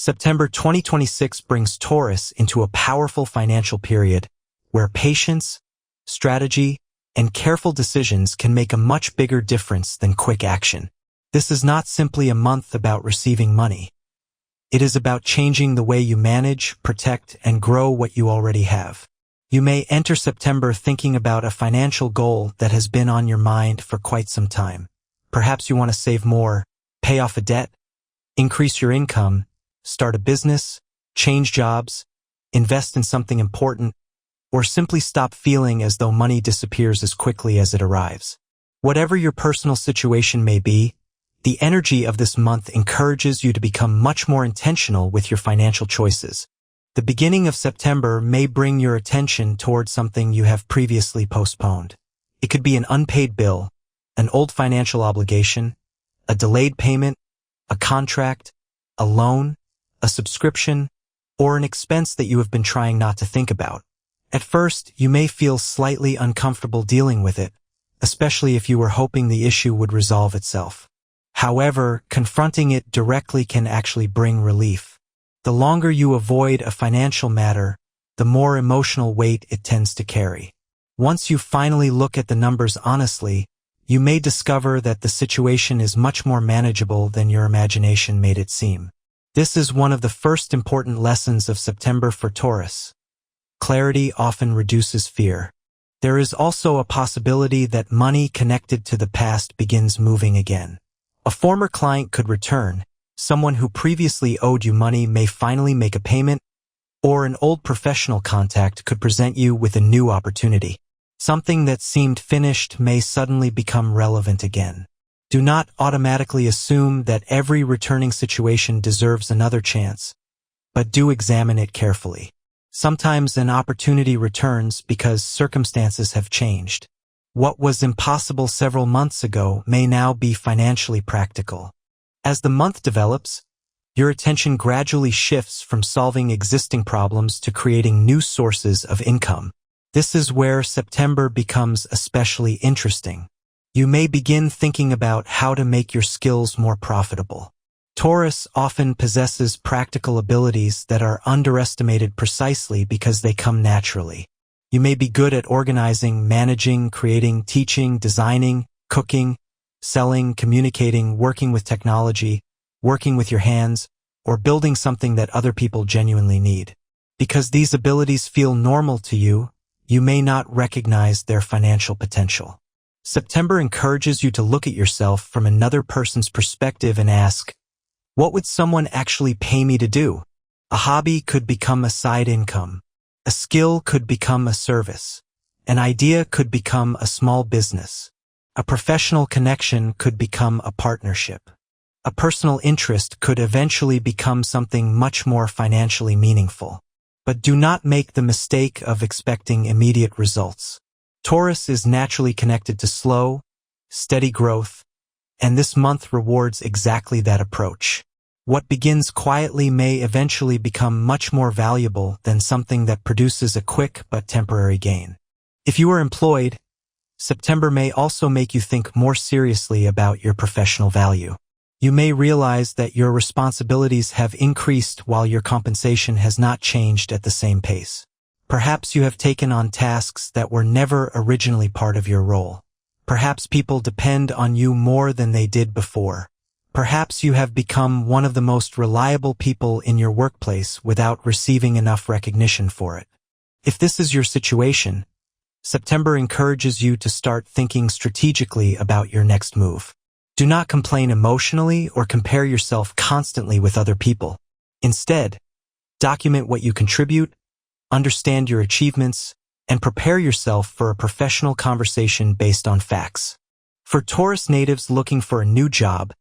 September 2026 brings Taurus into a powerful financial period where patience, strategy, and careful decisions can make a much bigger difference than quick action. This is not simply a month about receiving money. It is about changing the way you manage, protect, and grow what you already have. You may enter September thinking about a financial goal that has been on your mind for quite some time. Perhaps you want to save more, pay off a debt, increase your income, start a business, change jobs, invest in something important, or simply stop feeling as though money disappears as quickly as it arrives. Whatever your personal situation may be, the energy of this month encourages you to become much more intentional with your financial choices. The beginning of September may bring your attention towards something you have previously postponed. It could be an unpaid bill, an old financial obligation, a delayed payment, a contract, a loan, a subscription, or an expense that you have been trying not to think about. At first, you may feel slightly uncomfortable dealing with it, especially if you were hoping the issue would resolve itself. However, confronting it directly can actually bring relief. The longer you avoid a financial matter, the more emotional weight it tends to carry. Once you finally look at the numbers honestly, you may discover that the situation is much more manageable than your imagination made it seem. This is one of the first important lessons of September for Taurus. Clarity often reduces fear. There is also a possibility that money connected to the past begins moving again. A former client could return, someone who previously owed you money may finally make a payment, or an old professional contact could present you with a new opportunity. Something that seemed finished may suddenly become relevant again. Do not automatically assume that every returning situation deserves another chance, but do examine it carefully. Sometimes an opportunity returns because circumstances have changed. What was impossible several months ago may now be financially practical. As the month develops, your attention gradually shifts from solving existing problems to creating new sources of income. This is where September becomes especially interesting. You may begin thinking about how to make your skills more profitable. Taurus often possesses practical abilities that are underestimated precisely because they come naturally. You may be good at organizing, managing, creating, teaching, designing, cooking, selling, communicating, working with technology, working with your hands, or building something that other people genuinely need. Because these abilities feel normal to you, you may not recognize their financial potential. September encourages you to look at yourself from another person's perspective and ask, what would someone actually pay me to do? A hobby could become a side income. A skill could become a service. An idea could become a small business. A professional connection could become a partnership. A personal interest could eventually become something much more financially meaningful. But do not make the mistake of expecting immediate results. Taurus is naturally connected to slow, steady growth, and this month rewards exactly that approach. What begins quietly may eventually become much more valuable than something that produces a quick but temporary gain. If you are employed, September may also make you think more seriously about your professional value. You may realize that your responsibilities have increased while your compensation has not changed at the same pace. Perhaps you have taken on tasks that were never originally part of your role. Perhaps people depend on you more than they did before. Perhaps you have become one of the most reliable people in your workplace without receiving enough recognition for it. If this is your situation, September encourages you to start thinking strategically about your next move. Do not complain emotionally or compare yourself constantly with other people. Instead, document what you contribute, understand your achievements, and prepare yourself for a professional conversation based on facts. For Taurus natives looking for a new job,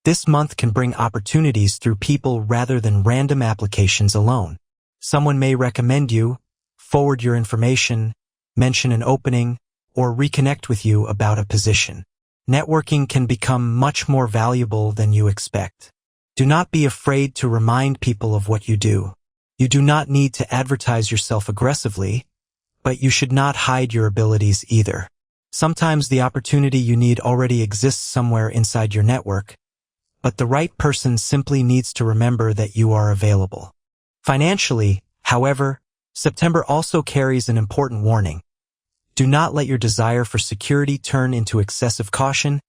this month can bring opportunities through people rather than random applications alone. Someone may recommend you, forward your information, mention an opening, or reconnect with you about a position. Networking can become much more valuable than you expect. Do not be afraid to remind people of what you do. You do not need to advertise yourself aggressively, but you should not hide your abilities either. Sometimes the opportunity you need already exists somewhere inside your network, but the right person simply needs to remember that you are available. Financially, however, September also carries an important warning. Do not let your desire for security turn into excessive caution,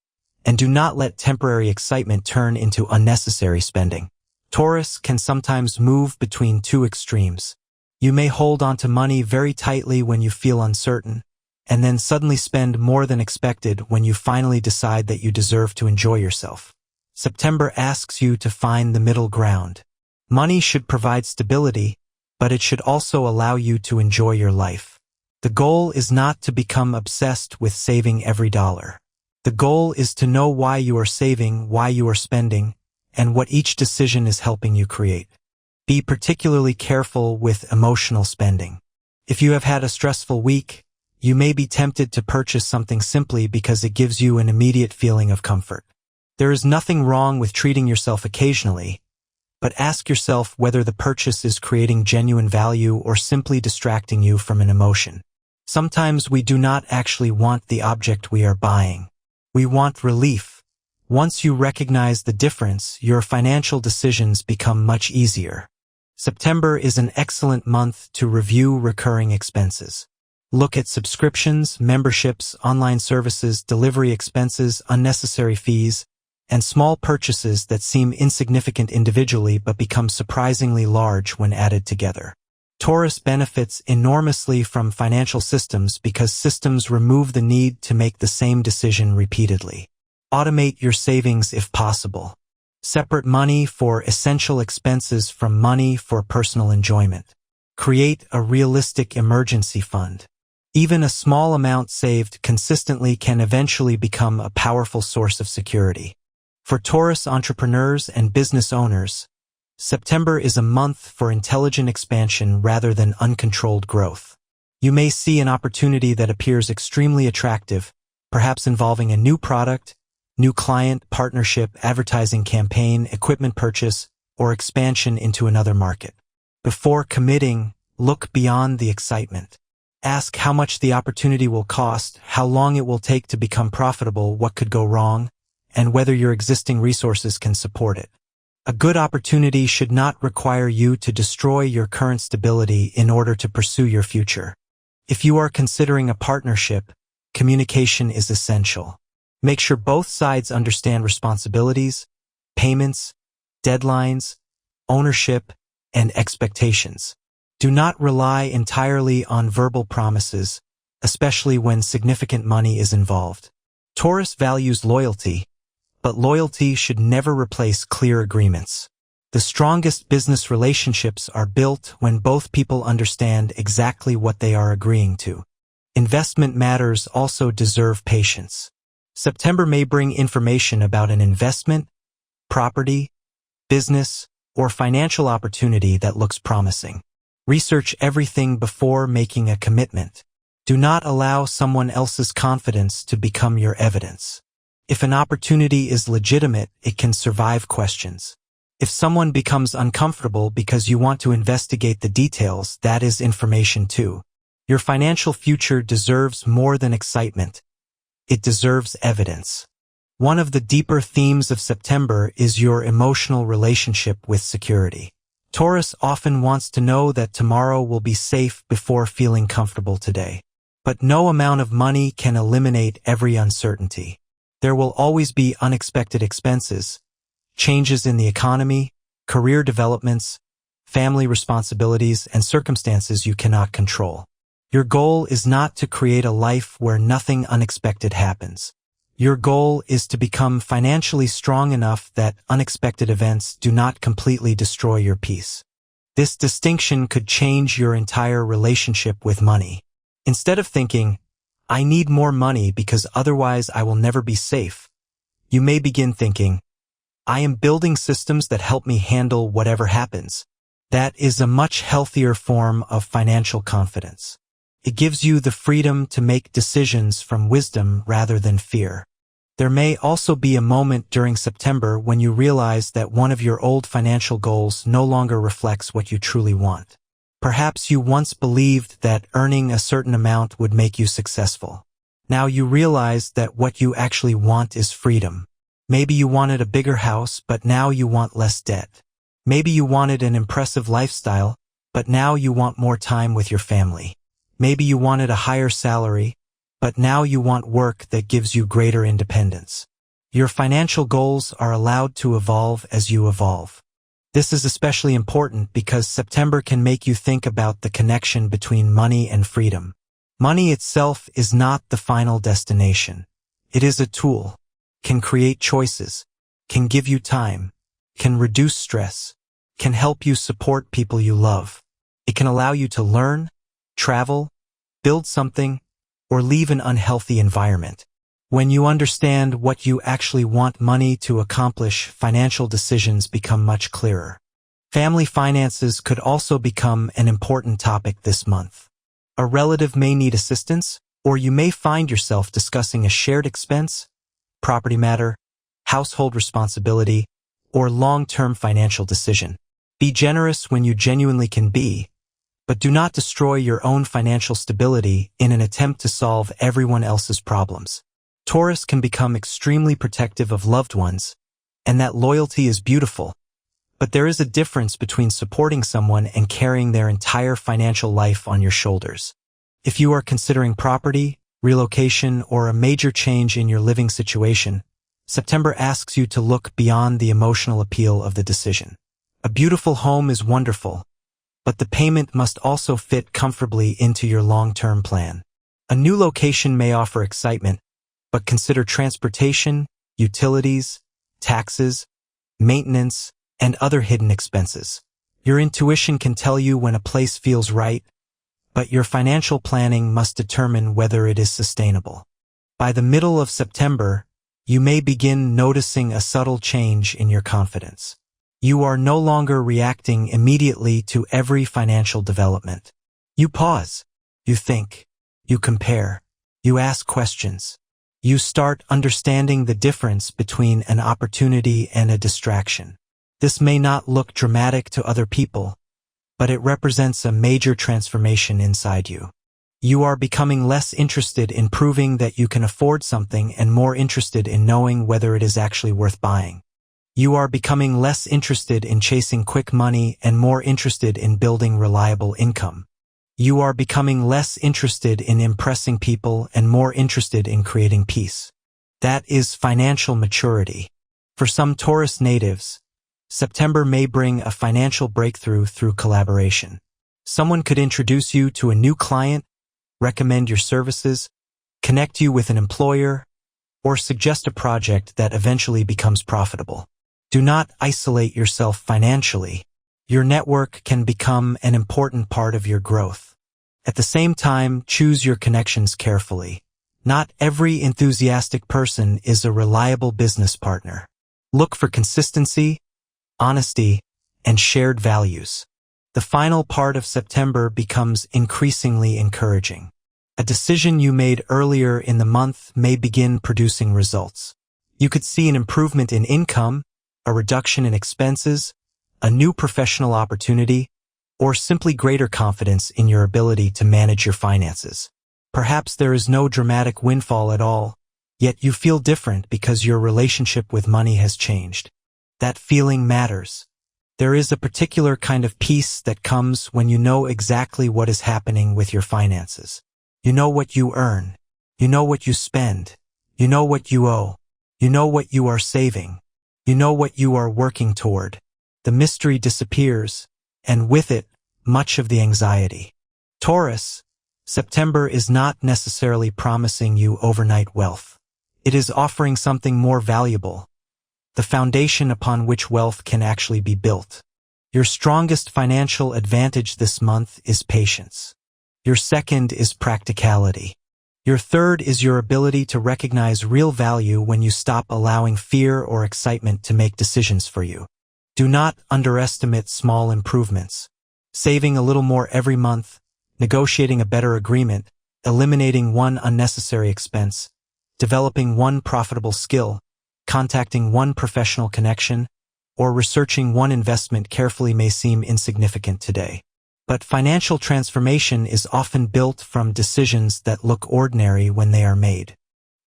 and do not let temporary excitement turn into unnecessary spending. Taurus can sometimes move between two extremes. You may hold on to money very tightly when you feel uncertain, and then suddenly spend more than expected when you finally decide that you deserve to enjoy yourself. September asks you to find the middle ground. Money should provide stability, but it should also allow you to enjoy your life. The goal is not to become obsessed with saving every dollar. The goal is to know why you are saving, why you are spending, and what each decision is helping you create. Be particularly careful with emotional spending. If you have had a stressful week, you may be tempted to purchase something simply because it gives you an immediate feeling of comfort. There is nothing wrong with treating yourself occasionally, but ask yourself whether the purchase is creating genuine value or simply distracting you from an emotion. Sometimes we do not actually want the object we are buying. We want relief. Once you recognize the difference, your financial decisions become much easier. September is an excellent month to review recurring expenses. Look at subscriptions, memberships, online services, delivery expenses, unnecessary fees, and small purchases that seem insignificant individually but become surprisingly large when added together. Taurus benefits enormously from financial systems because systems remove the need to make the same decision repeatedly. Automate your savings if possible. Separate money for essential expenses from money for personal enjoyment. Create a realistic emergency fund. Even a small amount saved consistently can eventually become a powerful source of security. For Taurus entrepreneurs and business owners, September is a month for intelligent expansion rather than uncontrolled growth. You may see an opportunity that appears extremely attractive, perhaps involving a new product, new client, partnership, advertising campaign, equipment purchase, or expansion into another market. Before committing, look beyond the excitement. Ask how much the opportunity will cost, how long it will take to become profitable, what could go wrong, and whether your existing resources can support it. A good opportunity should not require you to destroy your current stability in order to pursue your future. If you are considering a partnership, communication is essential. Make sure both sides understand responsibilities, payments, deadlines, ownership, and expectations. Do not rely entirely on verbal promises, especially when significant money is involved. Taurus values loyalty, but loyalty should never replace clear agreements. The strongest business relationships are built when both people understand exactly what they are agreeing to. Investment matters also deserve patience. September may bring information about an investment, property, business, or financial opportunity that looks promising. Research everything before making a commitment. Do not allow someone else's confidence to become your evidence. If an opportunity is legitimate, it can survive questions. If someone becomes uncomfortable because you want to investigate the details, that is information too. Your financial future deserves more than excitement. It deserves evidence. One of the deeper themes of September is your emotional relationship with security. Taurus often wants to know that tomorrow will be safe before feeling comfortable today. But no amount of money can eliminate every uncertainty. There will always be unexpected expenses, changes in the economy, career developments, family responsibilities, and circumstances you cannot control. Your goal is not to create a life where nothing unexpected happens. Your goal is to become financially strong enough that unexpected events do not completely destroy your peace. This distinction could change your entire relationship with money. Instead of thinking, I need more money because otherwise I will never be safe, you may begin thinking, I am building systems that help me handle whatever happens. That is a much healthier form of financial confidence. It gives you the freedom to make decisions from wisdom rather than fear. There may also be a moment during September when you realize that one of your old financial goals no longer reflects what you truly want. Perhaps you once believed that earning a certain amount would make you successful. Now you realize that what you actually want is freedom. Maybe you wanted a bigger house, but now you want less debt. Maybe you wanted an impressive lifestyle, but now you want more time with your family. Maybe you wanted a higher salary, but now you want work that gives you greater independence. Your financial goals are allowed to evolve as you evolve. This is especially important because September can make you think about the connection between money and freedom. Money itself is not the final destination. It is a tool, can create choices, can give you time, can reduce stress, can help you support people you love. It can allow you to learn, travel, build something, or leave an unhealthy environment. When you understand what you actually want money to accomplish, financial decisions become much clearer. Family finances could also become an important topic this month. A relative may need assistance, or you may find yourself discussing a shared expense, property matter, household responsibility, or long-term financial decision. Be generous when you genuinely can be, but do not destroy your own financial stability in an attempt to solve everyone else's problems. Taurus can become extremely protective of loved ones, and that loyalty is beautiful. But there is a difference between supporting someone and carrying their entire financial life on your shoulders. If you are considering property, relocation, or a major change in your living situation, September asks you to look beyond the emotional appeal of the decision. A beautiful home is wonderful, but the payment must also fit comfortably into your long-term plan. A new location may offer excitement, but consider transportation, utilities, taxes, maintenance, and other hidden expenses. Your intuition can tell you when a place feels right, but your financial planning must determine whether it is sustainable. By the middle of September, you may begin noticing a subtle change in your confidence. You are no longer reacting immediately to every financial development. You pause, you think, you compare, you ask questions. You start understanding the difference between an opportunity and a distraction. This may not look dramatic to other people, but it represents a major transformation inside you. You are becoming less interested in proving that you can afford something and more interested in knowing whether it is actually worth buying. You are becoming less interested in chasing quick money and more interested in building reliable income. You are becoming less interested in impressing people and more interested in creating peace. That is financial maturity. For some Taurus natives, September may bring a financial breakthrough through collaboration. Someone could introduce you to a new client, recommend your services, connect you with an employer, or suggest a project that eventually becomes profitable. Do not isolate yourself financially. Your network can become an important part of your growth. At the same time, choose your connections carefully. Not every enthusiastic person is a reliable business partner. Look for consistency, honesty, and shared values. The final part of September becomes increasingly encouraging. A decision you made earlier in the month may begin producing results. You could see an improvement in income, a reduction in expenses, a new professional opportunity, or simply greater confidence in your ability to manage your finances. Perhaps there is no dramatic windfall at all, yet you feel different because your relationship with money has changed. That feeling matters. There is a particular kind of peace that comes when you know exactly what is happening with your finances. You know what you earn. You know what you spend. You know what you owe. You know what you are saving. You know what you are working toward. The mystery disappears, and with it, much of the anxiety. Taurus, September is not necessarily promising you overnight wealth. It is offering something more valuable, the foundation upon which wealth can actually be built. Your strongest financial advantage this month is patience. Your second is practicality. Your third is your ability to recognize real value when you stop allowing fear or excitement to make decisions for you. Do not underestimate small improvements. Saving a little more every month, negotiating a better agreement, eliminating one unnecessary expense, developing one profitable skill, contacting one professional connection, or researching one investment carefully may seem insignificant today. But financial transformation is often built from decisions that look ordinary when they are made.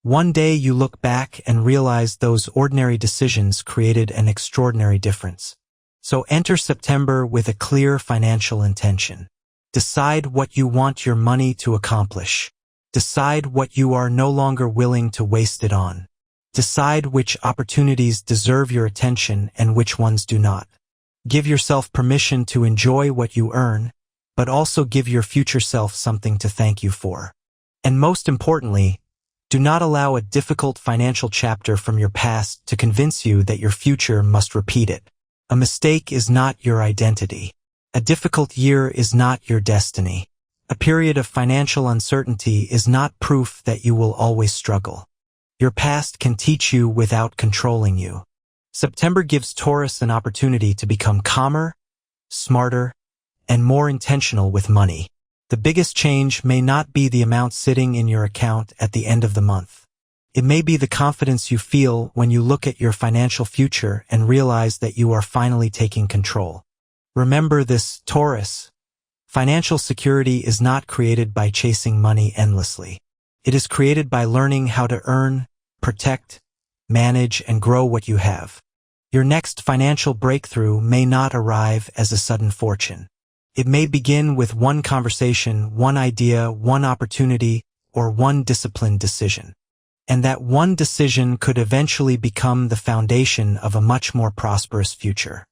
One day you look back and realize those ordinary decisions created an extraordinary difference. So enter September with a clear financial intention. Decide what you want your money to accomplish. Decide what you are no longer willing to waste it on. Decide which opportunities deserve your attention and which ones do not. Give yourself permission to enjoy what you earn, but also give your future self something to thank you for. And most importantly, do not allow a difficult financial chapter from your past to convince you that your future must repeat it. A mistake is not your identity. A difficult year is not your destiny. A period of financial uncertainty is not proof that you will always struggle. Your past can teach you without controlling you. September gives Taurus an opportunity to become calmer, smarter, and more intentional with money. The biggest change may not be the amount sitting in your account at the end of the month. It may be the confidence you feel when you look at your financial future and realize that you are finally taking control. Remember this, Taurus. Financial security is not created by chasing money endlessly. It is created by learning how to earn, protect, manage, and grow what you have. Your next financial breakthrough may not arrive as a sudden fortune. It may begin with one conversation, one idea, one opportunity, or one disciplined decision. And that one decision could eventually become the foundation of a much more prosperous future.